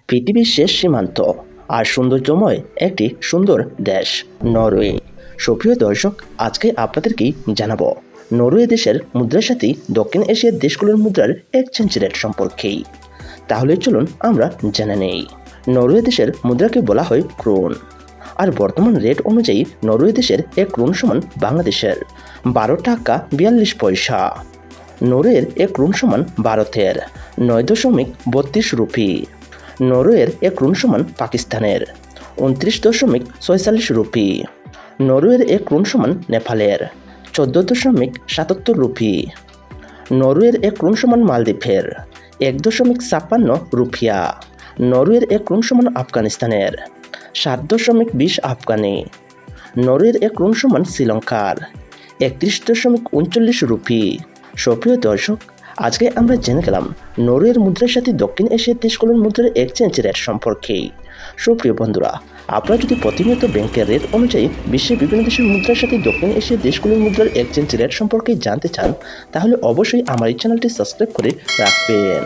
পৃথিবীর শেষ সীমান্ত আর সৌন্দর্যময় একটি সুন্দর দেশ নরওয়ে। সুপ্রিয় দর্শক, আজকে আপনাদেরকে জানাবো নরওয়ে দেশের মুদ্রার সাথে দক্ষিণ এশিয়ার দেশগুলোর মুদ্রার এক্সচেঞ্জ রেট সম্পর্কেই। তাহলে চলুন আমরা জেনে নেই। নরওয়ে দেশের মুদ্রাকে বলা হয় ক্রোন, আর বর্তমান রেট অনুযায়ী নরওয়ে দেশের এক ক্রোন সমান বাংলাদেশের 12 টাকা 42 পয়সা। নরওয়ের এক ক্রোন সমান ভারতের 9.32 রুপি। নরওয়ের এক ক্রোন সমান পাকিস্তানের 29.46 রুপি। নরওয়ের এক ক্রোন সমান নেপালের 14.77 রুপি। নরওয়ের এক ক্রোন সমান মালদ্বীপের 1.56 রুপিয়া। নরওয়ের এক ক্রোন সমান আফগানিস্তানের 7.20 আফগানি। নরওয়ের এক ক্রোন সমান শ্রীলঙ্কার 31.39 রুপি। সুপ্রিয় দর্শক, আজকে আমরা জেনে গেলাম নরওয়ের মুদ্রার সাথে দক্ষিণ এশিয়ার দেশগুলোর মুদ্রার এক্সচেঞ্জ রেট সম্পর্কে। সুপ্রিয় বন্ধুরা, আপনারা যদি প্রতিনিয়ত ব্যাংকের রেট অনুযায়ী বিশ্বের বিভিন্ন দেশের মুদ্রার সাথে দক্ষিণ এশিয়ার দেশগুলোর মুদ্রার এক্সচেঞ্জ রেট সম্পর্কে জানতে চান, তাহলে অবশ্যই আমার এই চ্যানেলটি সাবস্ক্রাইব করে রাখবেন।